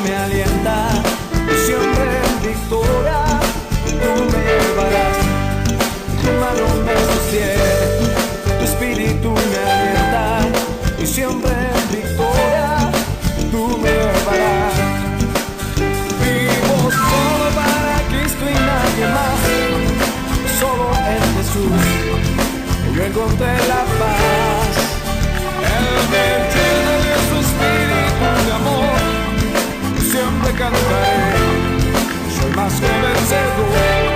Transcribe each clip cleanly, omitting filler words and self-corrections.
me alienta, y siempre en victoria tú me llevarás. Tu mano me sostiene, tu espíritu me alienta, y siempre en victoria tú me llevarás. Vivo solo para Cristo y nadie más, solo en Jesús yo encontré la paz. Él me llena de su espíritu de amor, siempre cantaré, soy más que vencedor.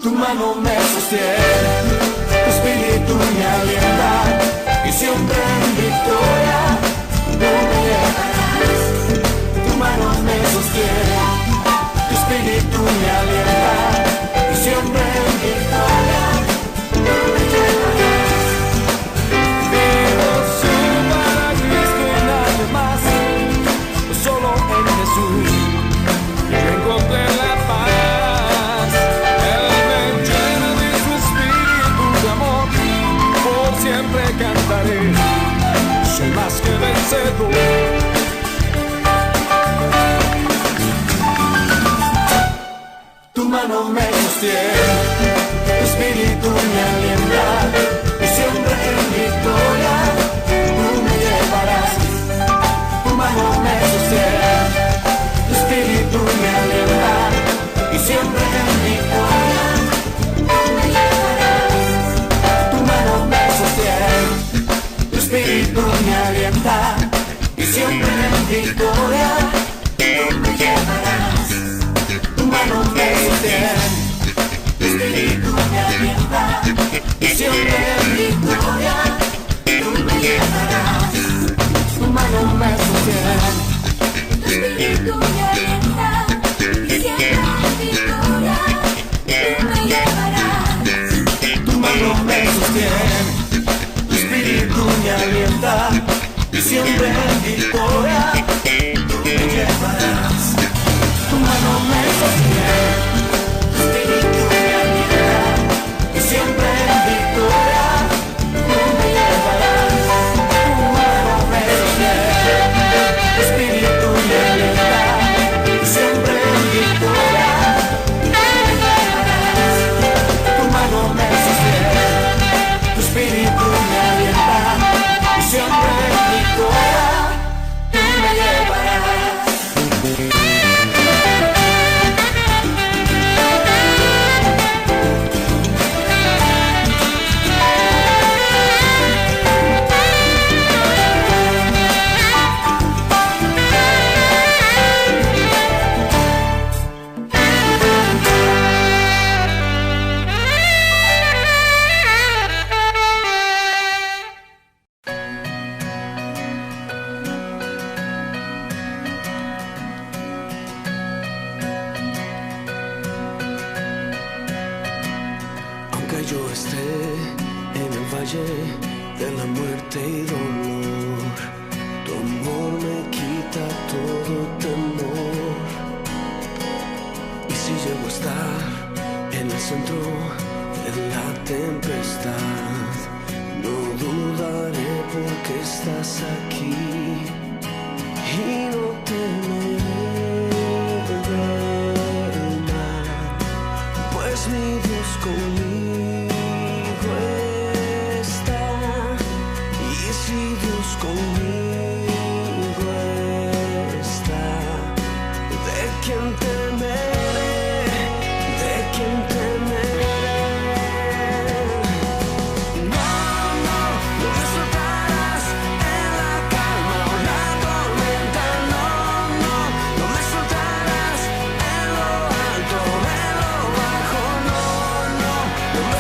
Tu mano me sostiene, tu espíritu me alienta, y siempre en victoria tú me llevarás. Tu mano me sostiene, tu espíritu me alienta, y siempre en victoria tú me llevarás. Vivo solo para Cristo y nadie más, solo en Jesús yo encontré la paz. Él me llena de su espíritu de amor, por siempre cantaré, soy más que vencedor. Tu mano me sostiene, tu espíritu me alienta, y siempre en victoria tú me llevarás. Tu mano me sostiene, tu espíritu me alienta, y siempre en victoria tú me llevarás. Tu mano me sostiene, tu espíritu me alienta, y siempre en victoria tú me llevarás. Tu mano me sostiene, tu espíritu me alienta, y siempre en victoria tú me llevarás. Tu mano me sostiene, tu espíritu me alienta, y siempre en victoria tú me llevarás. Tu mano me sostiene, tu espíritu me alienta, y siempre en victoria tú me llevarás. Tu mano me sostiene, tu espíritu me alienta, y siempre en victoria tú me llevarás. Tu mano me sostiene, tu espíritu me alienta, y siempre en victoria tú me llevarás. Tu mano me sostiene, tu espíritu me alienta, y siempre en victoria tú me llevarás. Aunque yo esté en el valle de la muerte y dolor, tu amor me quita todo temor. Y si llego a estar en el centro de la tempestad, no dudaré porque estás aquí y no temeré del mal, pues mi Dios conmigo está. Y si Dios conmigo está, ¿de quién temeré? ¿De quién temeré? No, no, no me soltarás en la calma o la tormenta. No, no, no me soltarás en lo alto, en lo bajo. No, no, no me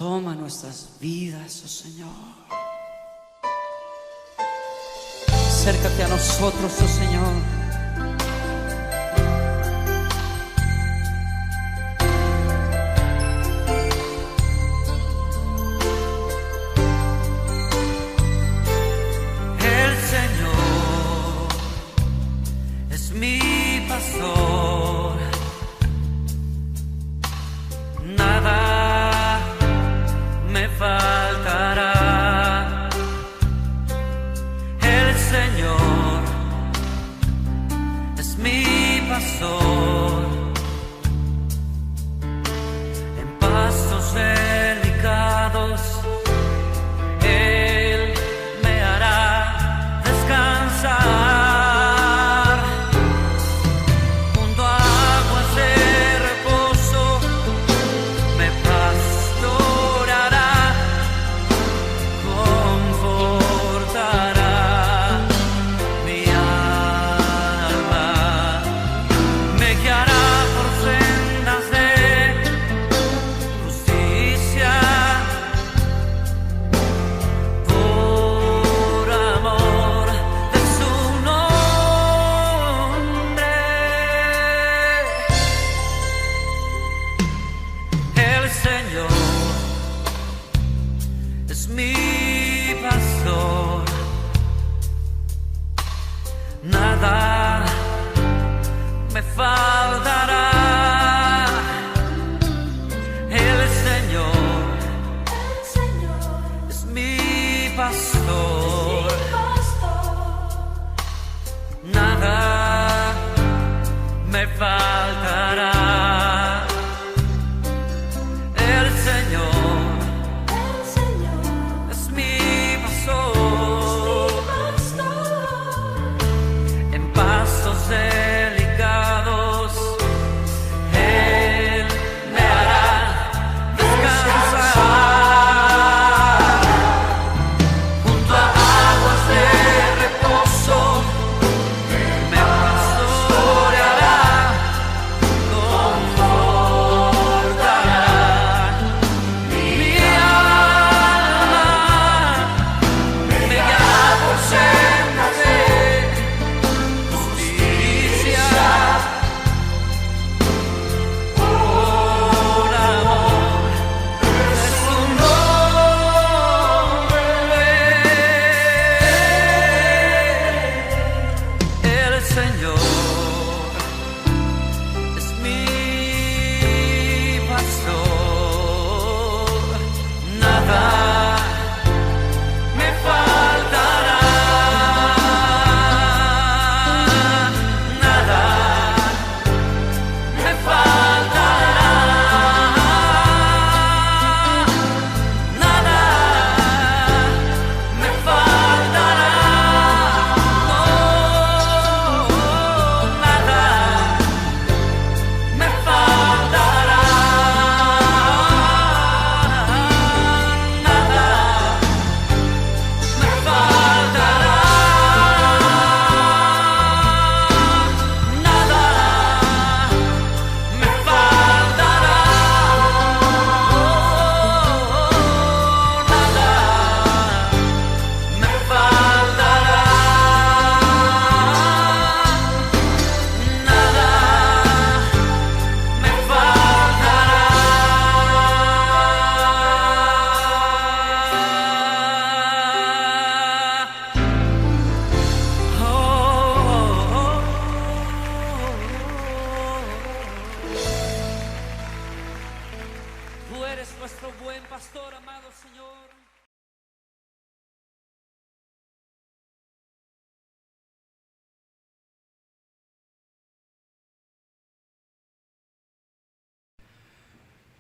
Toma nuestras vidas, oh Señor. Acércate a nosotros, oh Señor. El Señor es mi pastor, nada me faltará. El Señor es mi pastor, en pastos delicados Él me hará descansar. Junto a aguas de reposo me pastoreará, confortará mi alma, me guiará por sendas de justicia, por amor de su nombre. El Señor es mi pastor, nada me faltará. El Señor es mi pastor, nada me faltará. El Señor es mi pastor, en pastos delicados Él me hará descansar. Junto a aguas de reposo me pastoreará, confortará mi alma, me guiará por sendas de justicia, por amor de su nombre. El Señor es mi pastor, nada me faltará, nada me faltará, nada me faltará, no, nada me faltará, nada me faltará, nada me faltará, nada me faltará, nada me faltará. Tú eres nuestro buen pastor, amado Señor.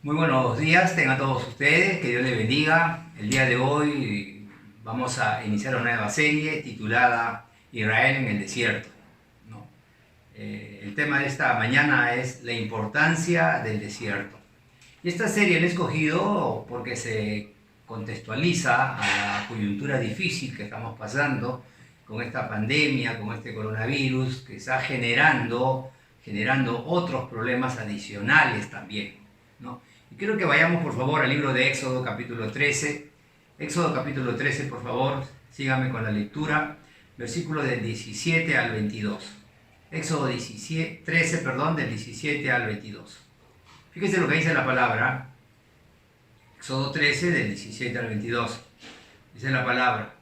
Muy buenos días, tengan todos ustedes, que Dios les bendiga. El día de hoy vamos a iniciar una nueva serie titulada Israel en el desierto, ¿no? El tema de esta mañana es la importancia del desierto. Y esta serie la he escogido porque se contextualiza a la coyuntura difícil que estamos pasando con esta pandemia, con este coronavirus, que está generando otros problemas adicionales también, ¿no? Quiero que vayamos por favor al libro de Éxodo capítulo 13. Éxodo capítulo 13, por favor, síganme con la lectura. Versículo del 17 al 22. Éxodo 13, del 17 al 22. Fíjense lo que dice la palabra. Éxodo 13, del 17 al 22. Dice la palabra: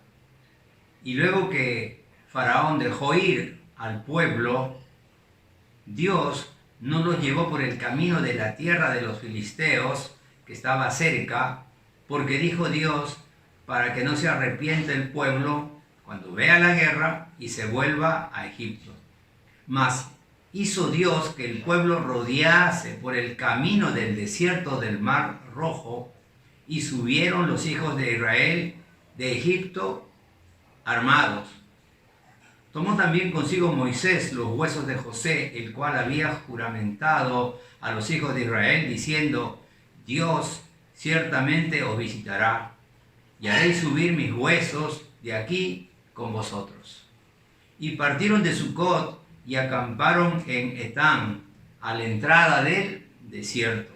y luego que Faraón dejó ir al pueblo, Dios no los llevó por el camino de la tierra de los filisteos, que estaba cerca, porque dijo Dios, para que no se arrepienta el pueblo cuando vea la guerra y se vuelva a Egipto. Mas hizo Dios que el pueblo rodease por el camino del desierto del Mar Rojo, y subieron los hijos de Israel de Egipto armados. Tomó también consigo Moisés los huesos de José, el cual había juramentado a los hijos de Israel, diciendo: Dios ciertamente os visitará, y haréis subir mis huesos de aquí con vosotros. Y partieron de Sucot y acamparon en Etán, a la entrada del desierto.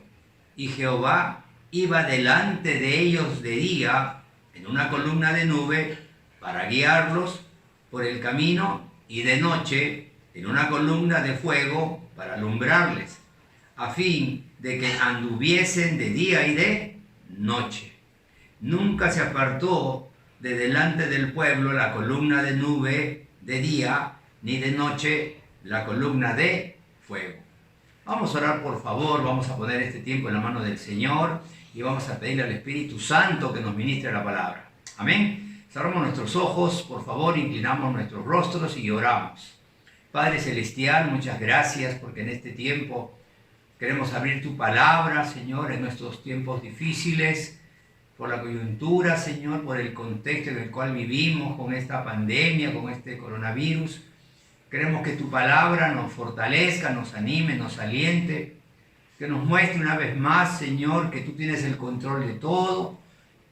Y Jehová iba delante de ellos de día en una columna de nube para guiarlos por el camino, y de noche en una columna de fuego para alumbrarles, a fin de que anduviesen de día y de noche. Nunca se apartó de delante del pueblo la columna de nube de día, ni de noche la columna de fuego. Vamos a orar, por favor. Vamos a poner este tiempo en la mano del Señor y vamos a pedirle al Espíritu Santo que nos ministre la palabra. Amén. Cerramos nuestros ojos, por favor, inclinamos nuestros rostros y oramos. Padre Celestial, muchas gracias porque en este tiempo queremos abrir tu palabra, Señor, en nuestros tiempos difíciles, por la coyuntura, Señor, por el contexto en el cual vivimos con esta pandemia, con este coronavirus. Queremos que tu palabra nos fortalezca, nos anime, nos aliente, que nos muestre una vez más, Señor, que tú tienes el control de todo,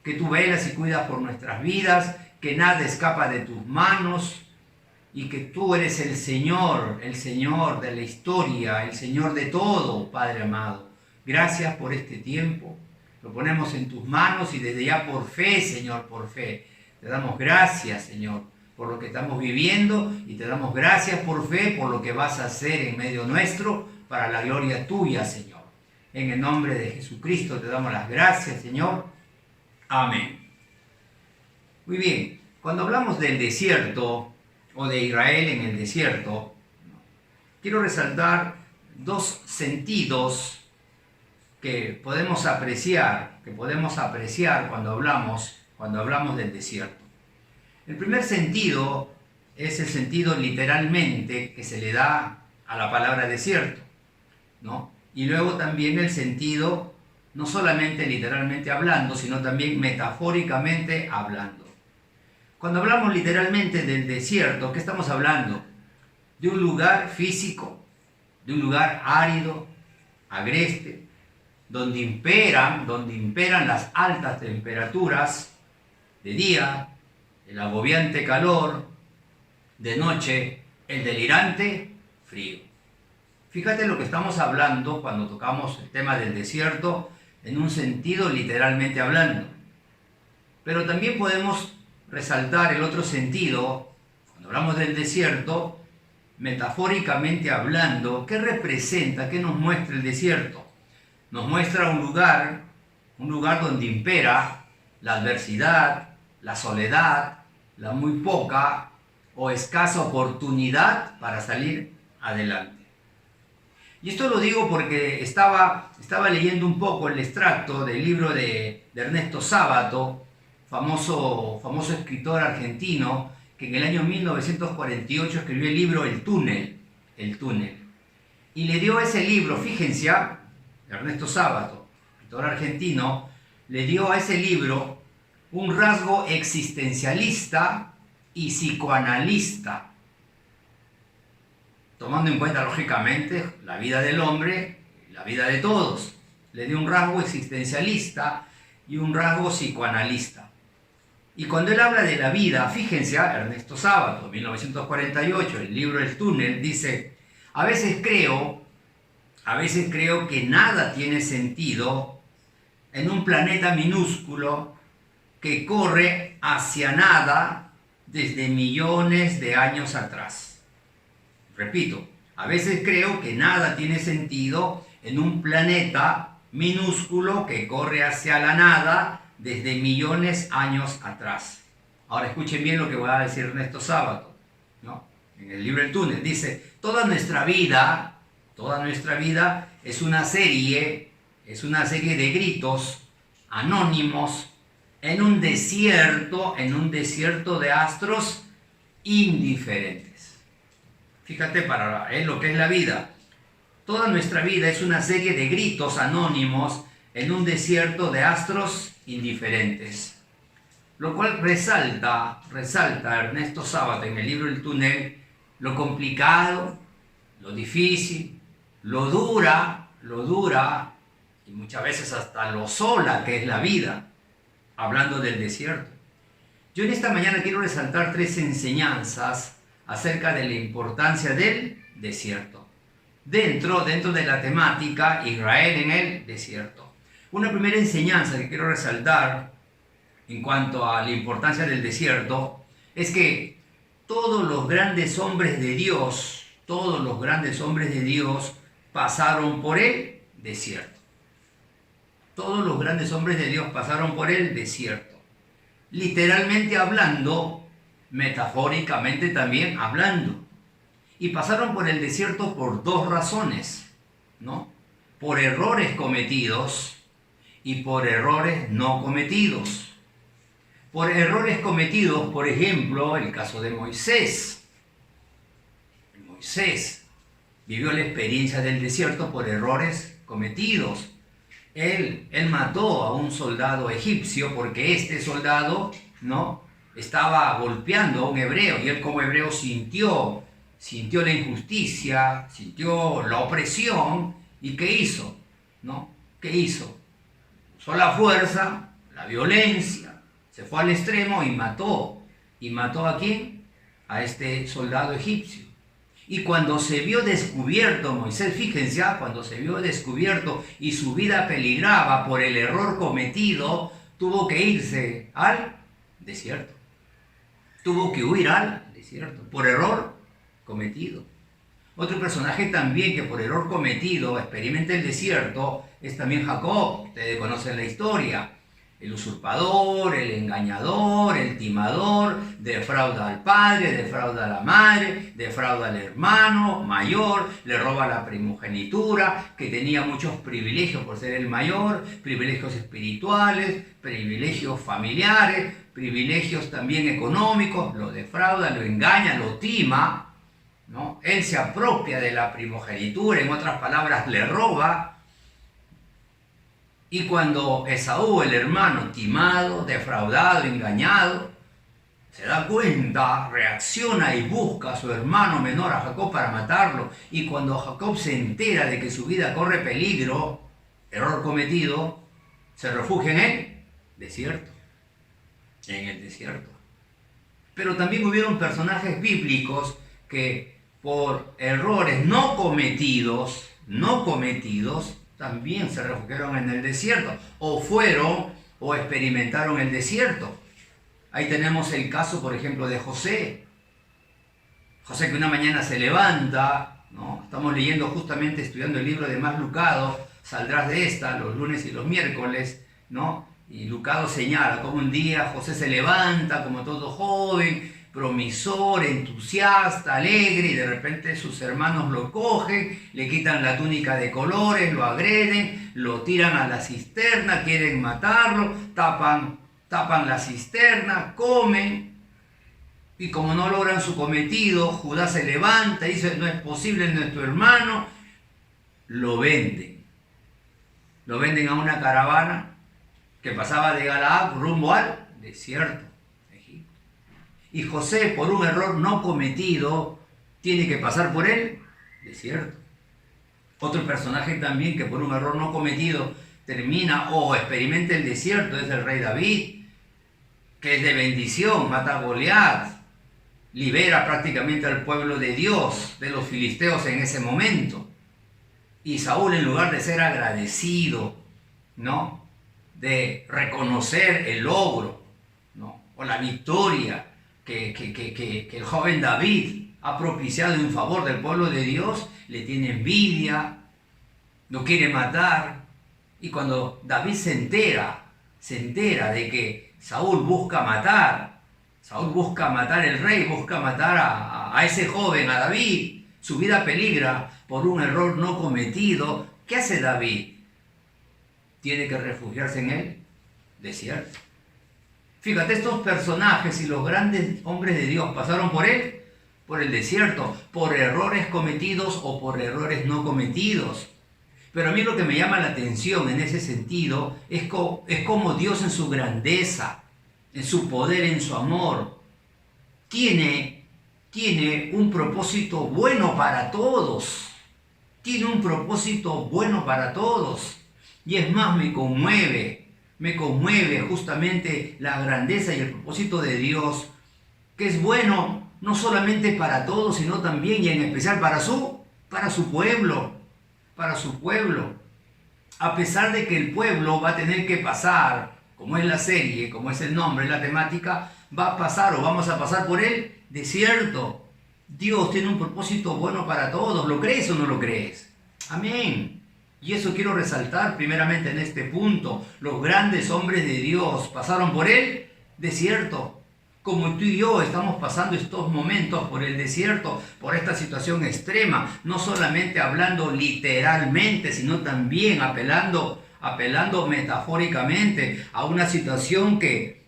que tú velas y cuidas por nuestras vidas, que nada escapa de tus manos y que tú eres el Señor de la historia, el Señor de todo, Padre amado. Gracias por este tiempo, lo ponemos en tus manos y desde ya por fe, Señor, por fe. Te damos gracias, Señor, por lo que estamos viviendo y te damos gracias por fe, por lo que vas a hacer en medio nuestro para la gloria tuya, Señor. En el nombre de Jesucristo te damos las gracias, Señor. Amén. Muy bien, cuando hablamos del desierto o de Israel en el desierto, quiero resaltar dos sentidos que podemos apreciar cuando hablamos del desierto. El primer sentido es el sentido literalmente que se le da a la palabra desierto, ¿no? Y luego también el sentido no solamente literalmente hablando, sino también metafóricamente hablando. Cuando hablamos literalmente del desierto, ¿qué estamos hablando? De un lugar físico, de un lugar árido, agreste, donde imperan las altas temperaturas de día, el agobiante calor, de noche, el delirante frío. Fíjate lo que estamos hablando cuando tocamos el tema del desierto en un sentido literalmente hablando. Pero también podemos resaltar el otro sentido, cuando hablamos del desierto, metafóricamente hablando. ¿Qué representa, qué nos muestra el desierto? Nos muestra un lugar donde impera la adversidad, la soledad, la muy poca o escasa oportunidad para salir adelante. Y esto lo digo porque estaba leyendo un poco el extracto del libro de Ernesto Sábato, famoso escritor argentino, que en el año 1948 escribió el libro El Túnel. Y le dio ese libro, fíjense, Ernesto Sábato, escritor argentino, le dio a ese libro un rasgo existencialista y psicoanalista, tomando en cuenta lógicamente la vida del hombre, la vida de todos. Le dio un rasgo existencialista y un rasgo psicoanalista. Y cuando él habla de la vida, fíjense, Ernesto Sábato, 1948, el libro El Túnel, dice: a veces creo que nada tiene sentido en un planeta minúsculo que corre hacia nada desde millones de años atrás. Repito, a veces creo que nada tiene sentido en un planeta minúsculo que corre hacia la nada desde millones de años atrás. Ahora escuchen bien lo que voy a decir en estos sábados, ¿no? En el libro El Túnel dice, toda nuestra vida es una serie de gritos anónimos en un desierto de astros indiferentes. Fíjate para lo que es la vida. Toda nuestra vida es una serie de gritos anónimos en un desierto de astros indiferentes. Lo cual resalta Ernesto Sábato en el libro El Túnel lo complicado, lo difícil, lo dura y muchas veces hasta lo sola que es la vida, hablando del desierto. Yo en esta mañana quiero resaltar 3 enseñanzas acerca de la importancia del desierto, dentro de la temática Israel en el desierto. Una primera enseñanza que quiero resaltar en cuanto a la importancia del desierto es que todos los grandes hombres de Dios pasaron por el desierto. Todos los grandes hombres de Dios pasaron por el desierto. Literalmente hablando, metafóricamente también hablando. Y pasaron por el desierto por 2 razones, ¿no? Por errores cometidos y por errores no cometidos. Por errores cometidos, por ejemplo, el caso de Moisés. Moisés vivió la experiencia del desierto por errores cometidos. Él mató a un soldado egipcio porque este soldado, ¿no?, estaba golpeando a un hebreo y él como hebreo sintió la injusticia, sintió la opresión y ¿qué hizo? ¿No? ¿Qué hizo? Usó la fuerza, la violencia, se fue al extremo y mató. ¿Y mató a quién? A este soldado egipcio. Y cuando se vio descubierto Moisés, fíjense, cuando se vio descubierto y su vida peligraba por el error cometido, tuvo que irse al desierto. Tuvo que huir al desierto por error cometido. Otro personaje también que por error cometido experimenta el desierto es también Jacob. Ustedes conocen la historia. El usurpador, el engañador, el timador, defrauda al padre, defrauda a la madre, defrauda al hermano mayor, le roba la primogenitura, que tenía muchos privilegios por ser el mayor, privilegios espirituales, privilegios familiares, privilegios también económicos, lo defrauda, lo engaña, lo tima, ¿no? Él se apropia de la primogenitura, en otras palabras, le roba. Y cuando Esaú, el hermano, timado, defraudado, engañado, se da cuenta, reacciona y busca a su hermano menor, a Jacob, para matarlo. Y cuando Jacob se entera de que su vida corre peligro, error cometido, se refugia en el desierto. En el desierto. Pero también hubieron personajes bíblicos que por errores no cometidos, también se refugiaron en el desierto, o fueron o experimentaron el desierto. Ahí tenemos el caso, por ejemplo, de José. José que una mañana se levanta, ¿no? Estamos leyendo justamente, estudiando el libro de Más Lucado, saldrás de esta los lunes y los miércoles, ¿no? Y Lucado señala cómo un día José se levanta como todo joven, promisor, entusiasta, alegre, y de repente sus hermanos lo cogen, le quitan la túnica de colores, lo agreden, lo tiran a la cisterna, quieren matarlo, tapan la cisterna, comen, y como no logran su cometido, Judá se levanta y dice, no es posible, nuestro hermano, lo venden a una caravana que pasaba de Galaad rumbo al desierto. Y José, por un error no cometido, tiene que pasar por el desierto. Otro personaje también que por un error no cometido termina o experimenta el desierto es el rey David, que es de bendición, mata a Goliat, libera prácticamente al pueblo de Dios, de los filisteos en ese momento. Y Saúl, en lugar de ser agradecido, ¿no?, de reconocer el logro, ¿no?, o la victoria que el joven David ha propiciado en favor del pueblo de Dios, le tiene envidia, lo quiere matar. Y cuando David se entera de que Saúl busca matar al rey, busca matar a ese joven, a David, su vida peligra por un error no cometido, ¿qué hace David? Tiene que refugiarse en el desierto. Fíjate, estos personajes y los grandes hombres de Dios pasaron por el desierto, por errores cometidos o por errores no cometidos. Pero a mí lo que me llama la atención en ese sentido es cómo Dios en su grandeza, en su poder, en su amor, tiene un propósito bueno para todos. Tiene un propósito bueno para todos. Y es más, me conmueve justamente la grandeza y el propósito de Dios, que es bueno no solamente para todos, sino también y en especial para su pueblo. A pesar de que el pueblo va a tener que pasar, como es la serie, como es el nombre, la temática, vamos a pasar por el desierto. Dios tiene un propósito bueno para todos. ¿Lo crees o no lo crees? Amén. Y eso quiero resaltar primeramente en este punto. Los grandes hombres de Dios pasaron por el desierto. Como tú y yo estamos pasando estos momentos por el desierto, por esta situación extrema, no solamente hablando literalmente, sino también apelando metafóricamente a una situación que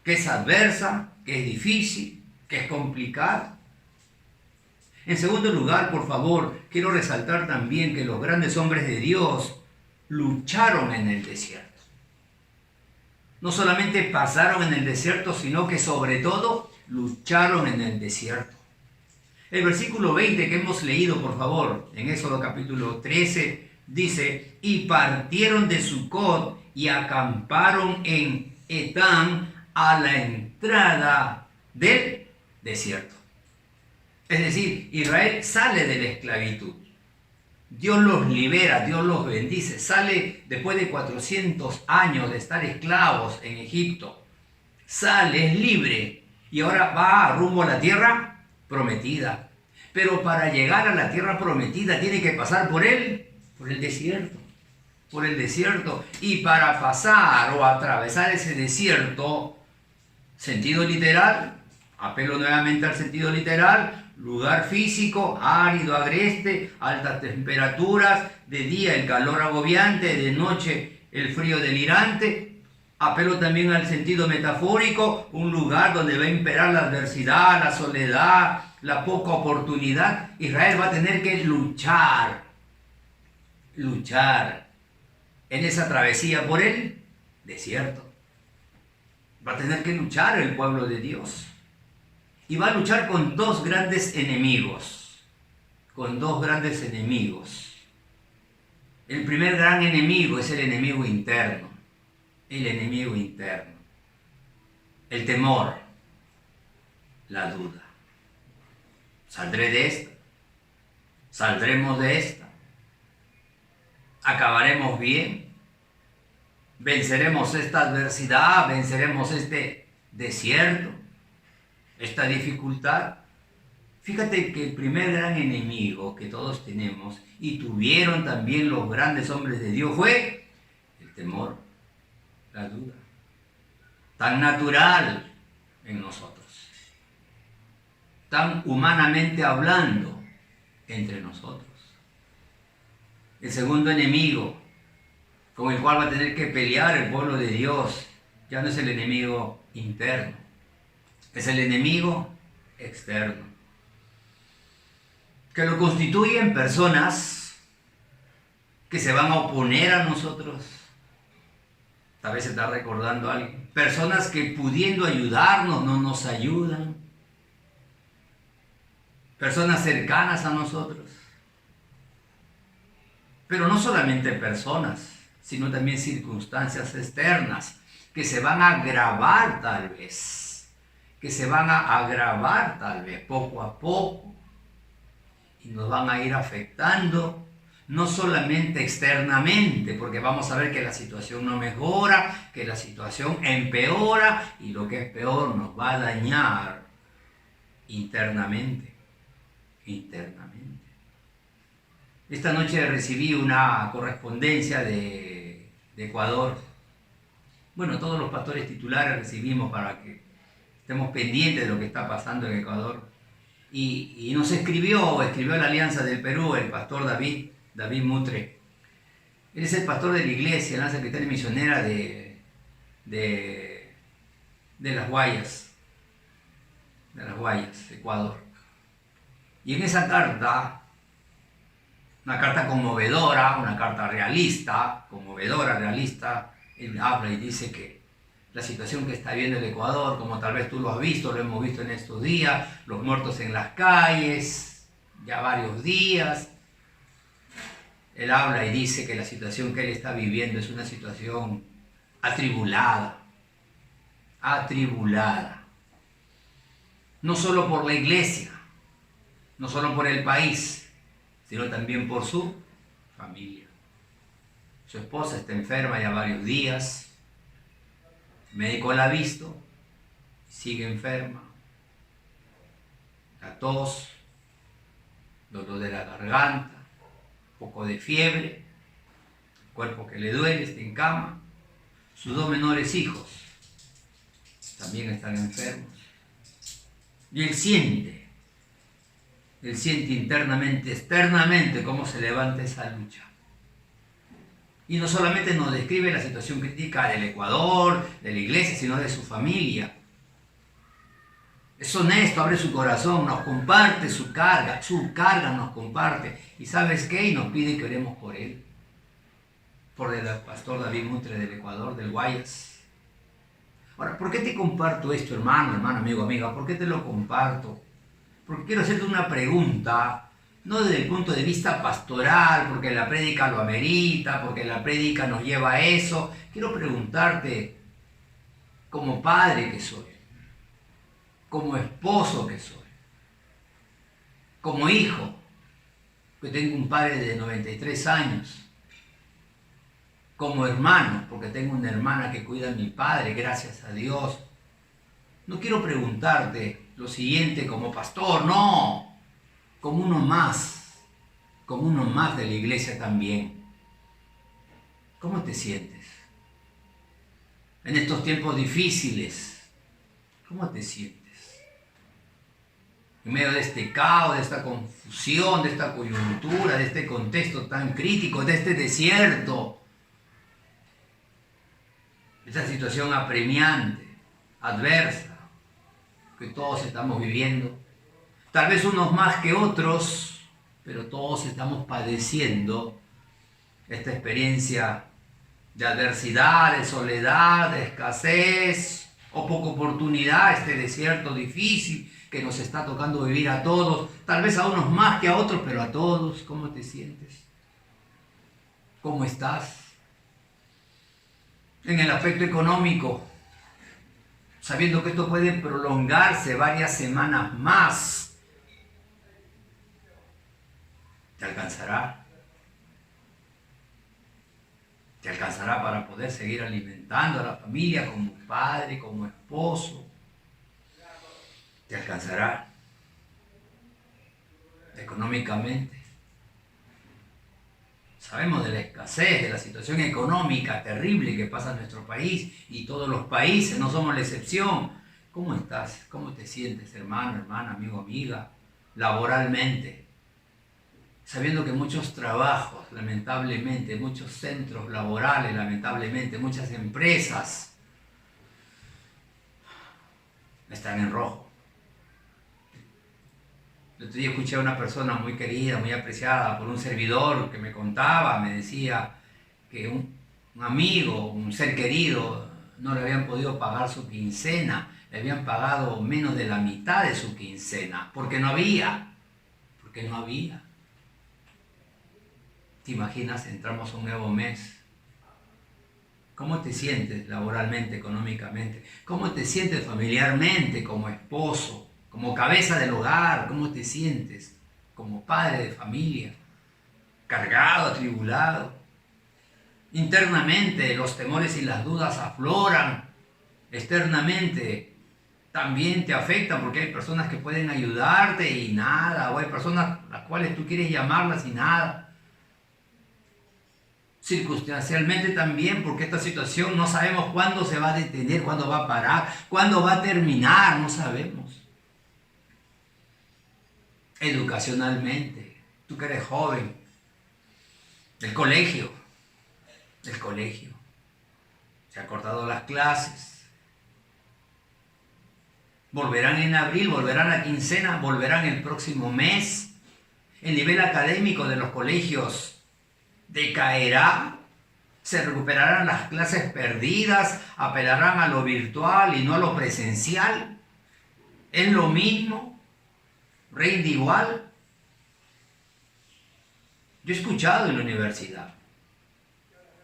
es adversa, que es difícil, que es complicada. En segundo lugar, por favor, quiero resaltar también que los grandes hombres de Dios lucharon en el desierto. No solamente pasaron en el desierto, sino que sobre todo lucharon en el desierto. El versículo 20 que hemos leído, por favor, en Éxodo capítulo 13, dice: y partieron de Sucot y acamparon en Etán a la entrada del desierto. Es decir, Israel sale de la esclavitud. Dios los libera, Dios los bendice. Sale después de 400 años de estar esclavos en Egipto. Sale, es libre y ahora va rumbo a la tierra prometida. Pero para llegar a la tierra prometida tiene que pasar por el desierto. Por el desierto. Y para pasar o atravesar ese desierto, sentido literal, apelo nuevamente al sentido literal, lugar físico, árido, agreste, altas temperaturas, de día el calor agobiante, de noche el frío delirante. Apelo también al sentido metafórico, un lugar donde va a imperar la adversidad, la soledad, la poca oportunidad. Israel va a tener que luchar en esa travesía por el desierto. Va a tener que luchar el pueblo de Dios. Y va a luchar con dos grandes enemigos. El primer gran enemigo es el enemigo interno. El temor, la duda. ¿Saldré de esta? ¿Saldremos de esta? ¿Acabaremos bien? ¿Venceremos esta adversidad? ¿Venceremos este desierto? Esta dificultad. Fíjate que el primer gran enemigo que todos tenemos y tuvieron también los grandes hombres de Dios fue el temor, la duda, tan natural en nosotros, tan humanamente hablando entre nosotros. El segundo enemigo con el cual va a tener que pelear el pueblo de Dios ya no es el enemigo interno, es el enemigo externo, que lo constituyen personas que se van a oponer a nosotros. Tal vez se está recordando a alguien. Personas que pudiendo ayudarnos no nos ayudan. Personas cercanas a nosotros. Pero no solamente personas, sino también circunstancias externas que se van a agravar tal vez. Poco a poco. Y nos van a ir afectando, no solamente externamente, porque vamos a ver que la situación no mejora, que la situación empeora y lo que es peor nos va a dañar internamente. Esta noche recibí una correspondencia de Ecuador. Bueno, todos los pastores titulares recibimos para que estemos pendientes de lo que está pasando en Ecuador. Y nos escribió la Alianza del Perú, el pastor David Mutre. Él es el pastor de la iglesia, la secretaria misionera de Las Guayas, Ecuador. Y en esa carta, una carta conmovedora, una carta realista, él habla y dice que la situación que está viendo el Ecuador, como tal vez tú lo has visto, lo hemos visto en estos días, los muertos en las calles, ya varios días. Él habla y dice que la situación que él está viviendo es una situación atribulada. No solo por la iglesia, no solo por el país, sino también por su familia. Su esposa está enferma ya varios días. El médico la ha visto, sigue enferma. La tos, dolor de la garganta, un poco de fiebre, el cuerpo que le duele, está en cama. Sus 2 menores hijos también están enfermos. Y él siente internamente, externamente, cómo se levanta esa lucha. Y no solamente nos describe la situación crítica del Ecuador, de la iglesia, sino de su familia. Es honesto, abre su corazón, nos comparte su carga nos comparte. ¿Y sabes qué? Y nos pide que oremos por él. Por el pastor David Mutre del Ecuador, del Guayas. Ahora, ¿por qué te comparto esto, hermano, amigo, amiga? ¿Por qué te lo comparto? Porque quiero hacerte una pregunta, no desde el punto de vista pastoral, porque la prédica lo amerita, porque la prédica nos lleva a eso. Quiero preguntarte, como padre que soy, como esposo que soy, como hijo, que tengo un padre de 93 años, como hermano, porque tengo una hermana que cuida a mi padre, gracias a Dios. No quiero preguntarte lo siguiente como pastor, no, como uno más de la iglesia también. ¿Cómo te sientes? En estos tiempos difíciles, ¿cómo te sientes? En medio de este caos, de esta confusión, de esta coyuntura, de este contexto tan crítico, de este desierto, de esta situación apremiante, adversa, que todos estamos viviendo. Tal vez unos más que otros, pero todos estamos padeciendo esta experiencia de adversidad, de soledad, de escasez o poca oportunidad, este desierto difícil que nos está tocando vivir a todos, tal vez a unos más que a otros, pero a todos. ¿Cómo te sientes? ¿Cómo estás? En el aspecto económico, sabiendo que esto puede prolongarse varias semanas más, ¿te alcanzará? ¿Te alcanzará para poder seguir alimentando a la familia como padre, como esposo? ¿Te alcanzará económicamente? Sabemos de la escasez, de la situación económica terrible que pasa en nuestro país y todos los países, no somos la excepción. ¿Cómo estás? ¿Cómo te sientes, hermano, hermana, amigo, amiga? Laboralmente. Sabiendo que muchos trabajos, lamentablemente, muchos centros laborales, lamentablemente, muchas empresas están en rojo. El otro día escuché a una persona muy querida, muy apreciada por un servidor que me contaba, me decía que un amigo, un ser querido, no le habían podido pagar su quincena, le habían pagado menos de la mitad de su quincena, porque no había. ¿Te imaginas? Entramos a un nuevo mes. ¿Cómo te sientes laboralmente, económicamente? ¿Cómo te sientes familiarmente como esposo? Como cabeza del hogar, ¿cómo te sientes? Como padre de familia, cargado, atribulado. Internamente los temores y las dudas afloran. Externamente también te afectan porque hay personas que pueden ayudarte y nada, o hay personas a las cuales tú quieres llamarlas y nada. Circunstancialmente también, porque esta situación no sabemos cuándo se va a detener, cuándo va a parar, cuándo va a terminar, no sabemos. Educacionalmente, tú que eres joven, el colegio, se han cortado las clases, volverán en abril, volverán a quincena, volverán el próximo mes. El nivel académico de los colegios decaerá, se recuperarán las clases perdidas, apelarán a lo virtual y no a lo presencial. Es lo mismo, rinde igual. Yo he escuchado en la universidad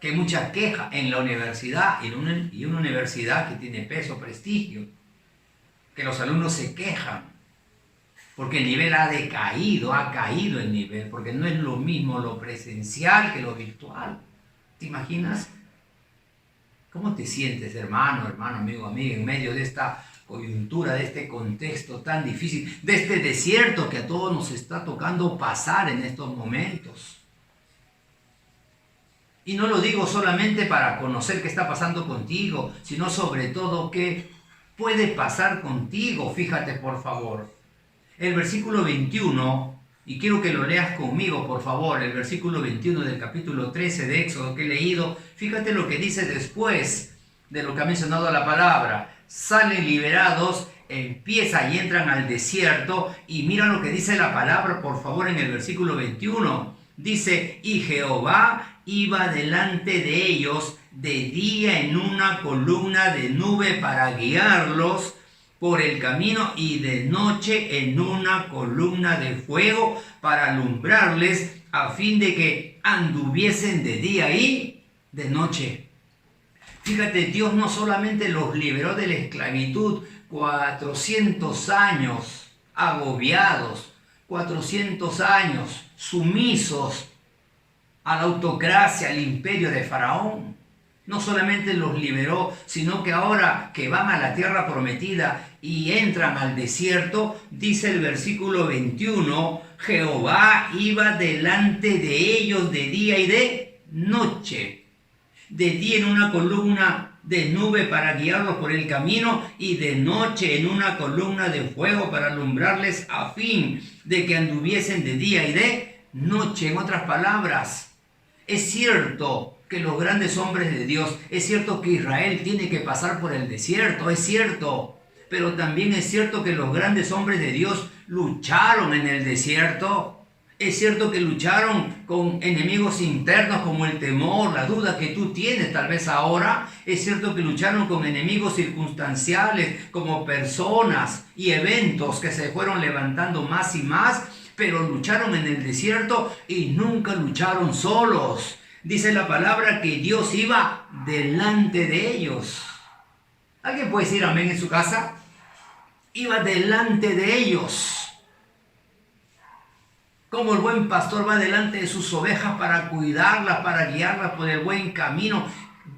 que hay mucha queja en la universidad y una universidad que tiene peso, prestigio, que los alumnos se quejan porque el nivel ha caído el nivel, porque no es lo mismo lo presencial que lo virtual. ¿Te imaginas? ¿Cómo te sientes, hermano, amigo, amiga, en medio de esta coyuntura, de este contexto tan difícil, de este desierto que a todos nos está tocando pasar en estos momentos? Y no lo digo solamente para conocer qué está pasando contigo, sino sobre todo qué puede pasar contigo. Fíjate, por favor. El versículo 21, y quiero que lo leas conmigo, por favor, el versículo 21 del capítulo 13 de Éxodo que he leído. Fíjate lo que dice después de lo que ha mencionado la palabra. Salen liberados, empiezan y entran al desierto, y mira lo que dice la palabra, por favor, en el versículo 21. Dice, y Jehová iba delante de ellos de día en una columna de nube para guiarlos por el camino, y de noche en una columna de fuego para alumbrarles, a fin de que anduviesen de día y de noche. Fíjate, Dios no solamente los liberó de la esclavitud, 400 años agobiados, 400 años sumisos a la autocracia, al imperio de Faraón. No solamente los liberó, sino que ahora que van a la tierra prometida y entran al desierto, dice el versículo 21, Jehová iba delante de ellos de día y de noche. De día en una columna de nube para guiarlos por el camino, y de noche en una columna de fuego para alumbrarles, a fin de que anduviesen de día y de noche. En otras palabras, es cierto que los grandes hombres de Dios, es cierto que Israel tiene que pasar por el desierto, es cierto, pero también es cierto que los grandes hombres de Dios lucharon en el desierto. Es cierto que lucharon con enemigos internos como el temor, la duda que tú tienes tal vez ahora. Es cierto que lucharon con enemigos circunstanciales como personas y eventos que se fueron levantando más y más, pero lucharon en el desierto y nunca lucharon solos. Dice la palabra que Dios iba delante de ellos. ¿Alguien puede decir amén en su casa? Iba delante de ellos. Como el buen pastor va delante de sus ovejas para cuidarlas, para guiarlas por el buen camino,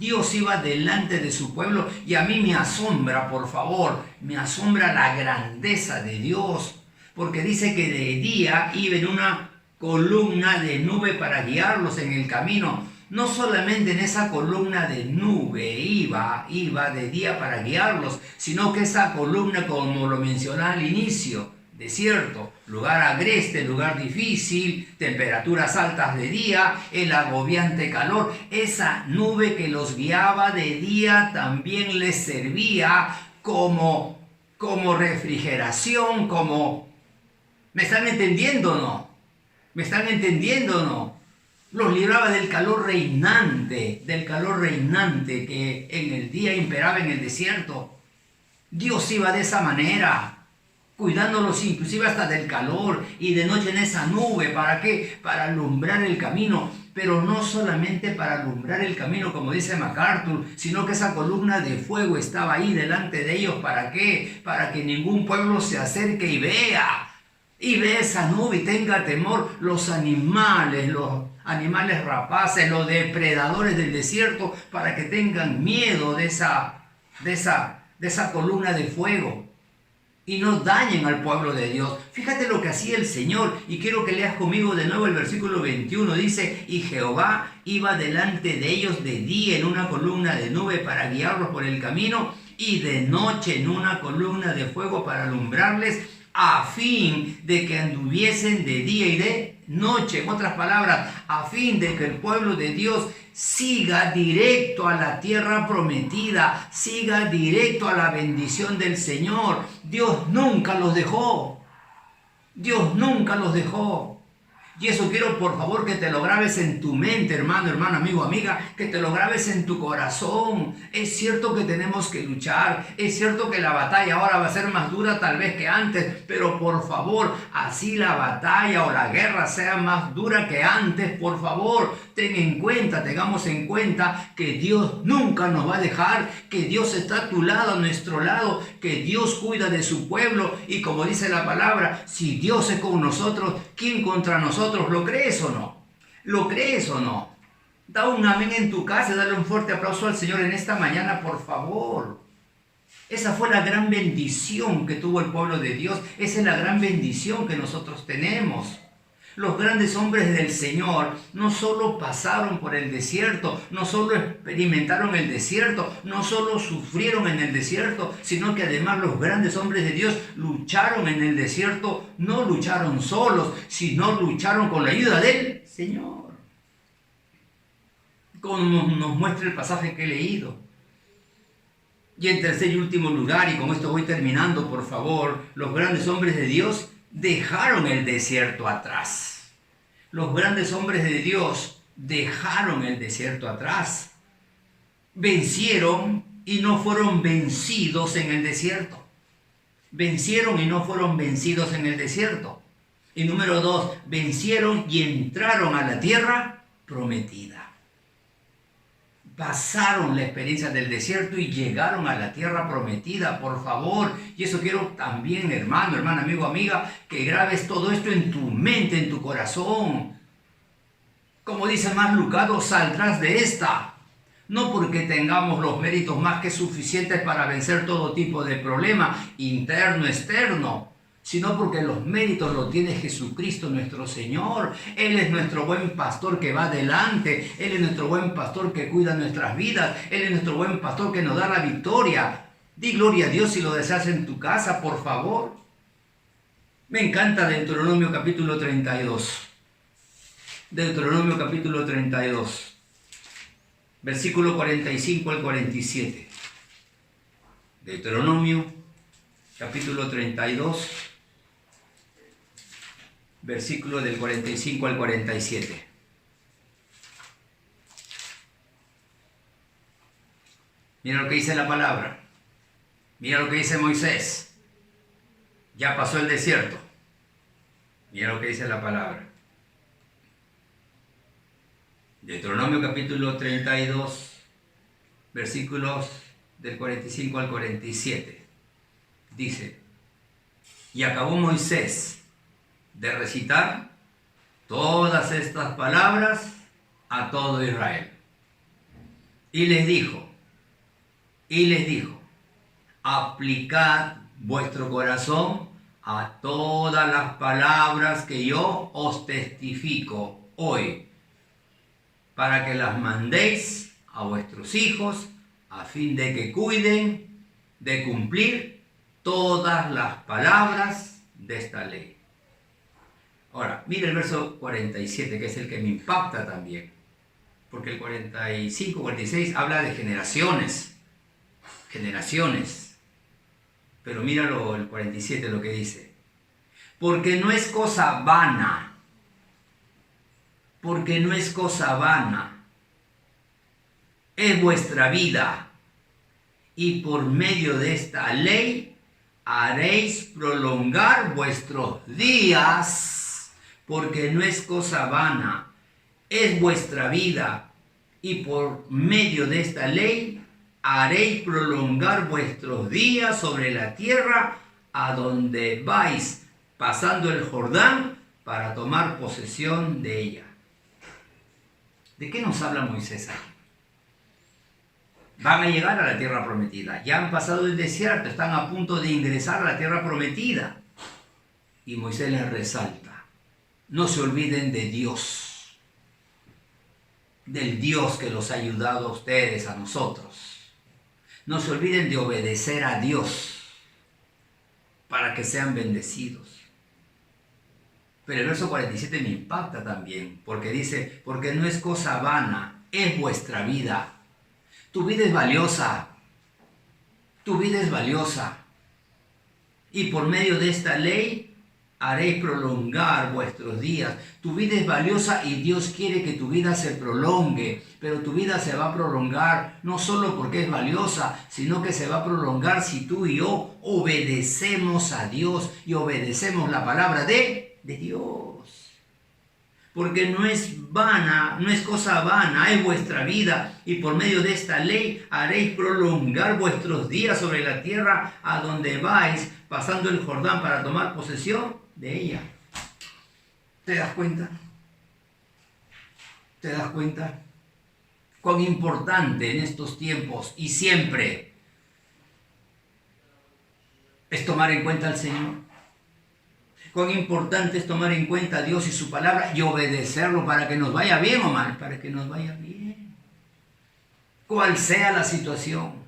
Dios iba delante de su pueblo. Y a mí me asombra, por favor, me asombra la grandeza de Dios, porque dice que de día iba en una columna de nube para guiarlos en el camino. No solamente en esa columna de nube iba de día para guiarlos, sino que esa columna, como lo mencioné al inicio, desierto, lugar agreste, lugar difícil, temperaturas altas de día, el agobiante calor, esa nube que los guiaba de día también les servía como refrigeración, como... ¿Me están entendiendo o no? ¿Me están entendiendo o no? Los libraba del calor reinante que en el día imperaba en el desierto. Dios iba de esa manera, cuidándolos inclusive hasta del calor, y de noche en esa nube. ¿Para qué? Para alumbrar el camino. Pero no solamente para alumbrar el camino, como dice MacArthur, sino que esa columna de fuego estaba ahí delante de ellos. ¿Para qué? Para que ningún pueblo se acerque y vea esa nube y tenga temor. Los animales, animales rapaces, los depredadores del desierto, para que tengan miedo de esa columna de fuego y no dañen al pueblo de Dios. Fíjate lo que hacía el Señor, y quiero que leas conmigo de nuevo el versículo 21. Dice: y Jehová iba delante de ellos de día en una columna de nube para guiarlos por el camino, y de noche en una columna de fuego para alumbrarles, a fin de que anduviesen de día y de noche. En otras palabras, a fin de que el pueblo de Dios siga directo a la tierra prometida, siga directo a la bendición del Señor. Dios nunca los dejó. Dios nunca los dejó. Y eso quiero, por favor, que te lo grabes en tu mente, hermano, hermana, amigo, amiga, que te lo grabes en tu corazón. Es cierto que tenemos que luchar, es cierto que la batalla ahora va a ser más dura tal vez que antes, pero por favor, así la batalla o la guerra sea más dura que antes, por favor, tengamos en cuenta que Dios nunca nos va a dejar, que Dios está a tu lado, a nuestro lado, que Dios cuida de su pueblo, y como dice la palabra, si Dios es con nosotros, ¿quién contra nosotros? ¿Lo crees o no? ¿Lo crees o no? Da un amén en tu casa, dale un fuerte aplauso al Señor en esta mañana, por favor. Esa fue la gran bendición que tuvo el pueblo de Dios. Esa es la gran bendición que nosotros tenemos. Los grandes hombres del Señor no solo pasaron por el desierto, no solo experimentaron el desierto, no solo sufrieron en el desierto, sino que además los grandes hombres de Dios lucharon en el desierto. No lucharon solos, sino lucharon con la ayuda del Señor. Como nos muestra el pasaje que he leído. Y en tercer y último lugar, y con esto voy terminando, por favor, los grandes hombres de Dios dejaron el desierto atrás. Los grandes hombres de Dios dejaron el desierto atrás. Vencieron y no fueron vencidos en el desierto. Vencieron y no fueron vencidos en el desierto. Y número 2, vencieron y entraron a la tierra prometida. Pasaron la experiencia del desierto y llegaron a la tierra prometida, por favor. Y eso quiero también, hermano, hermana, amigo, amiga, que grabes todo esto en tu mente, en tu corazón. Como dice más Lucado, saldrás de esta. No porque tengamos los méritos más que suficientes para vencer todo tipo de problema, interno, externo, sino porque los méritos los tiene Jesucristo nuestro Señor. Él es nuestro buen pastor que va adelante. Él es nuestro buen pastor que cuida nuestras vidas. Él es nuestro buen pastor que nos da la victoria. Di gloria a Dios si lo deseas en tu casa, por favor. Me encanta Deuteronomio capítulo 32. Deuteronomio capítulo 32. Versículo 45 al 47. Deuteronomio capítulo 32. Versículo del 45 al 47. Mira lo que dice la palabra. Mira lo que dice Moisés. Ya pasó el desierto. Mira lo que dice la palabra. Deuteronomio capítulo 32, versículos del 45 al 47. Dice: y acabó Moisés de recitar todas estas palabras a todo Israel. Y les dijo, aplicad vuestro corazón a todas las palabras que yo os testifico hoy, para que las mandéis a vuestros hijos, a fin de que cuiden de cumplir todas las palabras de esta ley. Ahora, mira el verso 47, que es el que me impacta también, porque el 45, 46 habla de generaciones, pero míralo el 47 lo que dice: porque no es cosa vana, es vuestra vida, y por medio de esta ley haréis prolongar vuestros días. Porque no es cosa vana, es vuestra vida, y por medio de esta ley haréis prolongar vuestros días sobre la tierra a donde vais pasando el Jordán para tomar posesión de ella. ¿De qué nos habla Moisés aquí? Van a llegar a la tierra prometida. Ya han pasado el desierto, están a punto de ingresar a la tierra prometida. Y Moisés les resalta, no se olviden de Dios, del Dios que los ha ayudado a ustedes, a nosotros. No se olviden de obedecer a Dios para que sean bendecidos. Pero el verso 47 me impacta también, porque dice, porque no es cosa vana, es vuestra vida. Tu vida es valiosa, tu vida es valiosa. Y por medio de esta ley haréis prolongar vuestros días. Tu vida es valiosa y Dios quiere que tu vida se prolongue, pero tu vida se va a prolongar no solo porque es valiosa, sino que se va a prolongar si tú y yo obedecemos a Dios y obedecemos la palabra de Dios. Porque no es vana, no es cosa vana, es vuestra vida, y por medio de esta ley haréis prolongar vuestros días sobre la tierra a donde vais, pasando el Jordán para tomar posesión de ella. ¿Te das cuenta? ¿Te das cuenta? Cuán importante en estos tiempos y siempre es tomar en cuenta al Señor. Cuán importante es tomar en cuenta a Dios y su palabra y obedecerlo para que nos vaya bien o mal, para que nos vaya bien. Cual sea la situación,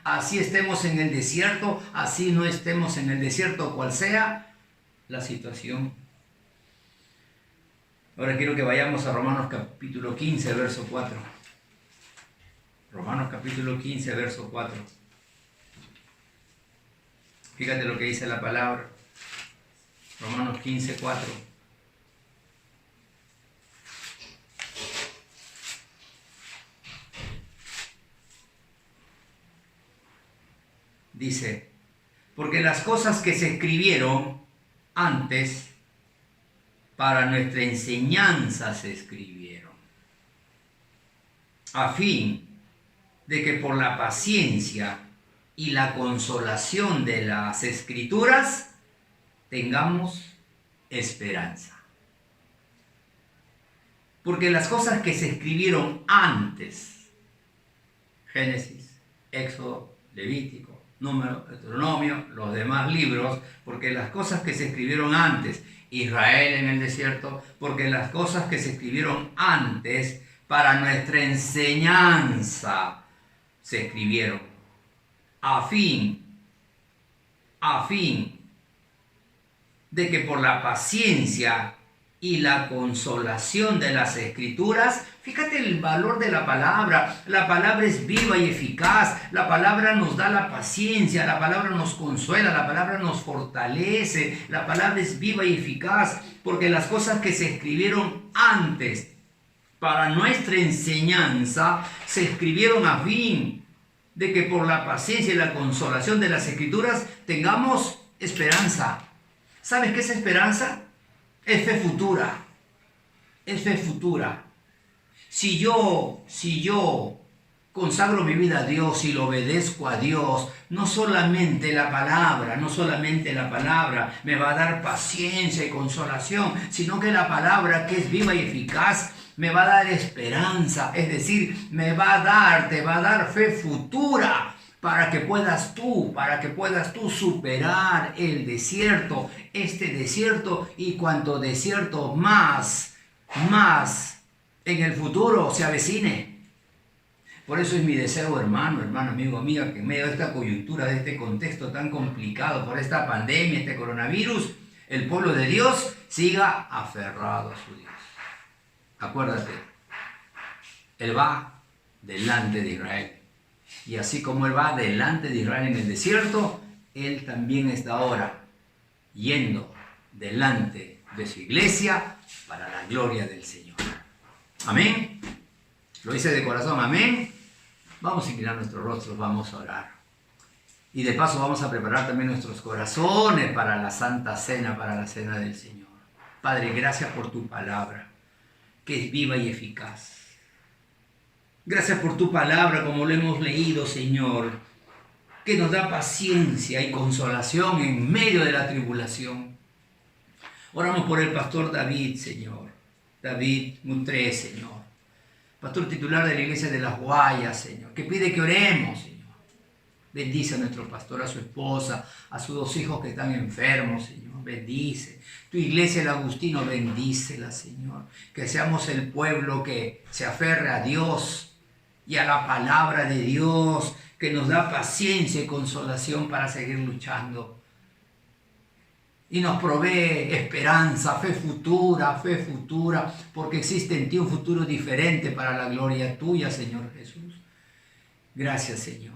así estemos en el desierto, así no estemos en el desierto, cual sea la situación. Ahora quiero que vayamos a Romanos capítulo 15, verso 4. Romanos capítulo 15, verso 4. Fíjate lo que dice la palabra. Romanos 15, 4. Dice, porque las cosas que se escribieron antes para nuestra enseñanza se escribieron, a fin de que por la paciencia y la consolación de las Escrituras tengamos esperanza. Porque las cosas que se escribieron antes, Génesis, Éxodo, Levítico, Número, Deuteronomio, los demás libros, porque las cosas que se escribieron antes, Israel en el desierto, porque las cosas que se escribieron antes para nuestra enseñanza se escribieron, a fin de que por la paciencia y la consolación de las Escrituras, fíjate el valor de la palabra es viva y eficaz, la palabra nos da la paciencia, la palabra nos consuela, la palabra nos fortalece, la palabra es viva y eficaz, porque las cosas que se escribieron antes para nuestra enseñanza se escribieron a fin de que por la paciencia y la consolación de las Escrituras tengamos esperanza. ¿Sabes qué es esperanza? Es fe futura. Es fe futura. Si yo consagro mi vida a Dios y lo obedezco a Dios, no solamente la palabra me va a dar paciencia y consolación, sino que la palabra, que es viva y eficaz, me va a dar esperanza, es decir, te va a dar fe futura para que puedas tú superar el desierto, este desierto y cuanto desierto más en el futuro se avecine. Por eso es mi deseo, hermano, amigo, amiga, que en medio de esta coyuntura, de este contexto tan complicado por esta pandemia, este coronavirus, el pueblo de Dios siga aferrado a su Dios. Acuérdate, Él va delante de Israel. Y así como Él va delante de Israel en el desierto, Él también está ahora yendo delante de su iglesia para la gloria del Señor. Amén. Lo hice de corazón, amén. Vamos a inclinar nuestros rostros, vamos a orar. Y de paso vamos a preparar también nuestros corazones para la Santa Cena, para la Cena del Señor. Padre, gracias por tu palabra, que es viva y eficaz. Gracias por tu palabra, como lo hemos leído, Señor, que nos da paciencia y consolación en medio de la tribulación. Oramos por el pastor David, Señor. David Mutré, Señor. Pastor titular de la iglesia de Las Guayas, Señor, que pide que oremos, Señor. Bendice a nuestro pastor, a su esposa, a sus 2 hijos que están enfermos, Señor. Bendice. Tu iglesia, el Agustino, bendícela, Señor. Que seamos el pueblo que se aferre a Dios y a la palabra de Dios, que nos da paciencia y consolación para seguir luchando. Y nos provee esperanza, fe futura, porque existe en ti un futuro diferente para la gloria tuya, Señor Jesús. Gracias, Señor.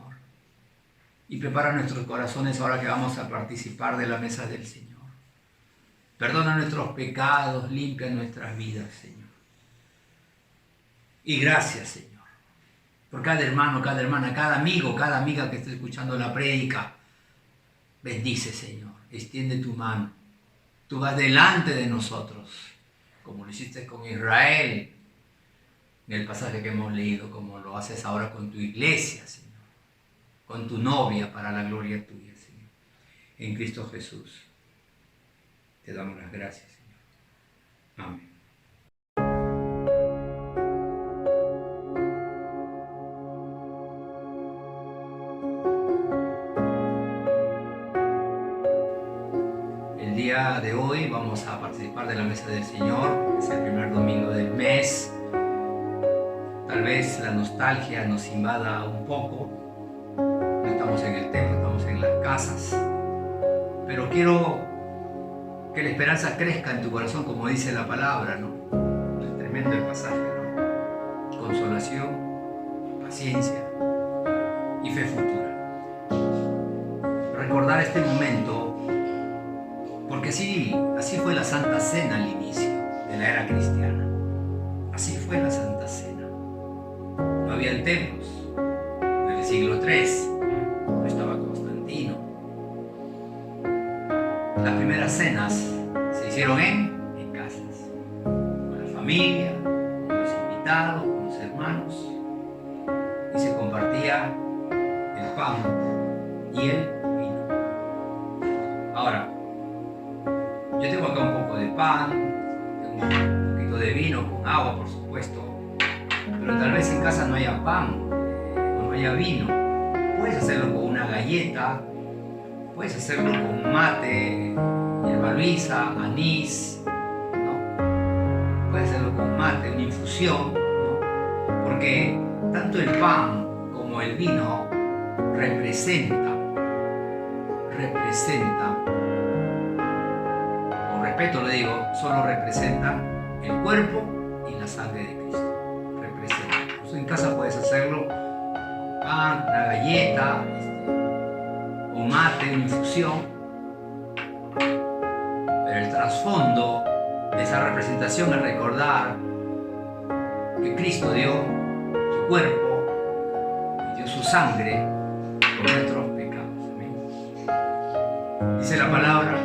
Y prepara nuestros corazones ahora que vamos a participar de la mesa del Señor. Perdona nuestros pecados, limpia nuestras vidas, Señor. Y gracias, Señor, por cada hermano, cada hermana, cada amigo, cada amiga que esté escuchando la prédica. Bendice, Señor. Extiende tu mano. Tú vas delante de nosotros, como lo hiciste con Israel, en el pasaje que hemos leído, como lo haces ahora con tu iglesia, Señor, con tu novia, para la gloria tuya, Señor. En Cristo Jesús, te damos las gracias, Señor. Amén. El día de hoy vamos a participar de la mesa del Señor. Es el primer domingo del mes. Tal vez la nostalgia nos invada un poco. No estamos en el templo, estamos en las casas. Pero quiero que la esperanza crezca en tu corazón, como dice la palabra, ¿no? Es tremendo el pasaje, ¿no? Consolación, paciencia y fe futura. Recordar este momento, porque así fue la Santa Cena al inicio de la era cristiana. Así fue la Santa Cena. No habían templos. En el siglo III no estaba Constantino. Las primeras cenas se hicieron en casas, con la familia, con los invitados, con los hermanos, y se compartía el pan y el vino. Ahora, yo tengo acá un poco de pan, tengo un poquito de vino con agua, por supuesto, pero tal vez en casa no haya pan o no haya vino. Puedes hacerlo con una galleta, puedes hacerlo con mate, hierba luisa, anís, ¿no? Puedes hacerlo con mate, una infusión, ¿no? Porque tanto el pan como el vino representa, con respeto le digo, solo representan el cuerpo y la sangre de Cristo. Representan. Entonces, en casa puedes hacerlo con pan, una galleta, un mate, una infusión, pero el trasfondo de esa representación es recordar que Cristo dio su cuerpo y dio su sangre por nuestros pecados. Amén. Dice la palabra: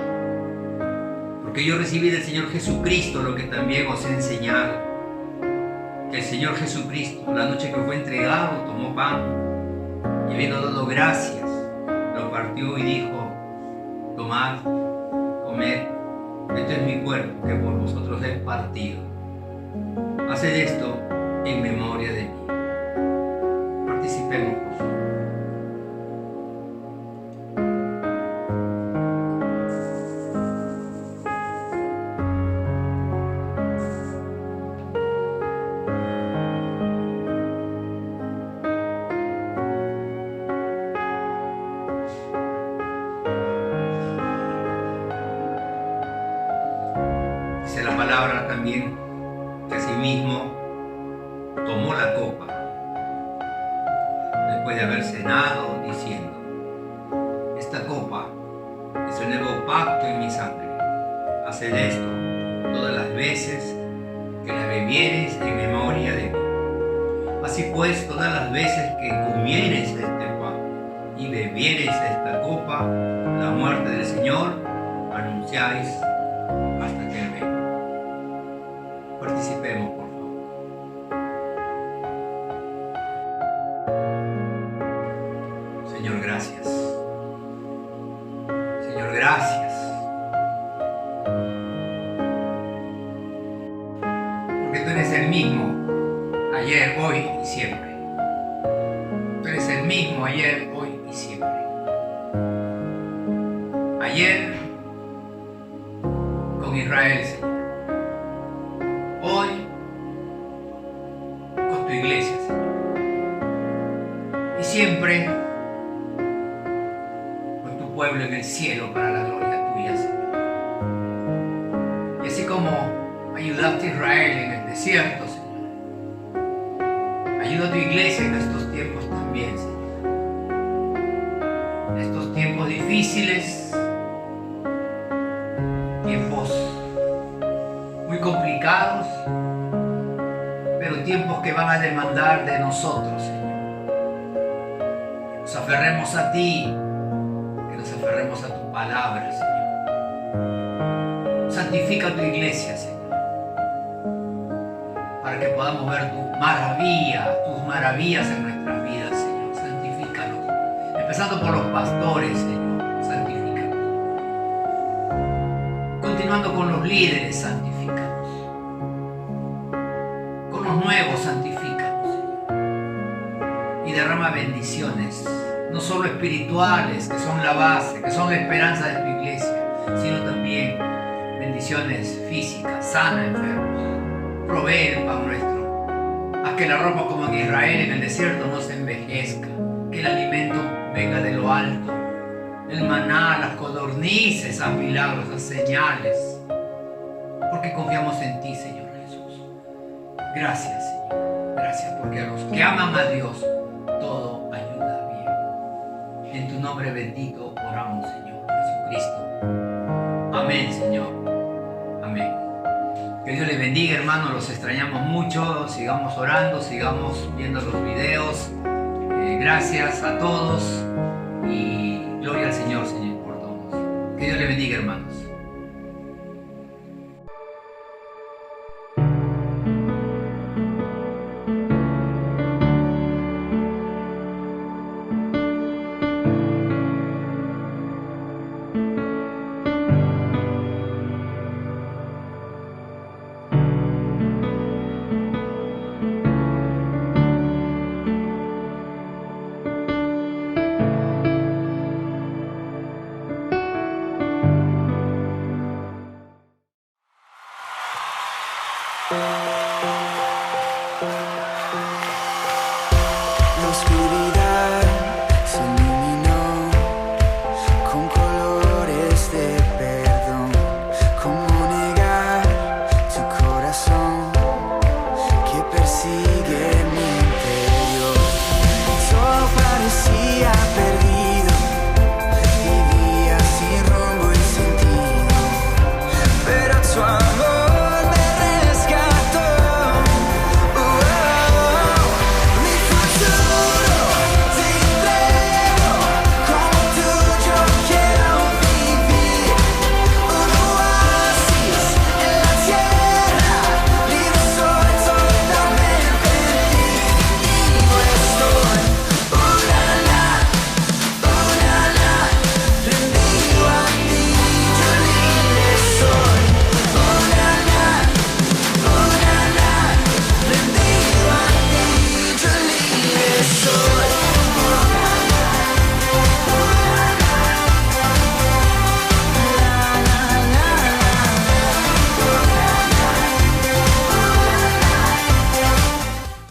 porque yo recibí del Señor Jesucristo lo que también os he enseñado, que el Señor Jesucristo, la noche que fue entregado, tomó pan y habiendo dado gracias, lo partió y dijo: tomad, comed, este es mi cuerpo que por vosotros he partido. Haced esto en memoria de mí. Participemos, por favor. Dice la palabra también que asimismo tomó la copa después de haber cenado, diciendo: esta copa es el nuevo pacto en mi sangre. Haced esto todas las veces que la bebiereis en memoria de mí. Así pues, todas las veces que comiereis este pan y bebiereis esta copa, la muerte del Señor anunciáis hasta que Él venga. Participemos, por favor. Señor, gracias. Señor, gracias. tú eres el mismo ayer, hoy y siempre. Tú eres el mismo ayer, hoy y siempre. Ayer con Israel, Señor. Hoy con tu iglesia, Señor. Y siempre con tu pueblo en el cielo para la gloria tuya, Señor. Y así como ayudaste a Israel en el desierto, Señor, ayuda a tu iglesia en estos tiempos también, Señor. En estos tiempos difíciles, tiempos muy complicados, pero tiempos que van a demandar de nosotros, Señor. Que nos aferremos a ti, que nos aferremos a tu palabra, Señor. Santifica tu iglesia, Señor, para que podamos ver tus maravillas en nuestras vidas, Señor. Santifícalos, empezando por los pastores, Señor. Santifícalos. Continuando con los líderes, santifícalos. Con los nuevos, santifícalos, Señor. Y derrama bendiciones, no solo espirituales, que son la base, que son la esperanza de tu iglesia, sino también bendiciones físicas, sana enfermos. Provee el pan nuestro. Haz que la ropa como en Israel en el desierto no se envejezca. Que el alimento venga de lo alto. El maná, las codornices, haz milagros, haz señales. Porque confiamos en ti, Señor Jesús. Gracias, Señor. Gracias porque a los que aman a Dios todo ayuda bien. En tu nombre bendito oramos, Señor Jesucristo. Amén, Señor. Amén. Que Dios les bendiga, hermanos, los extrañamos mucho, sigamos orando, sigamos viendo los videos. Gracias a todos y gloria al Señor, Señor, por todos. Que Dios les bendiga, hermanos.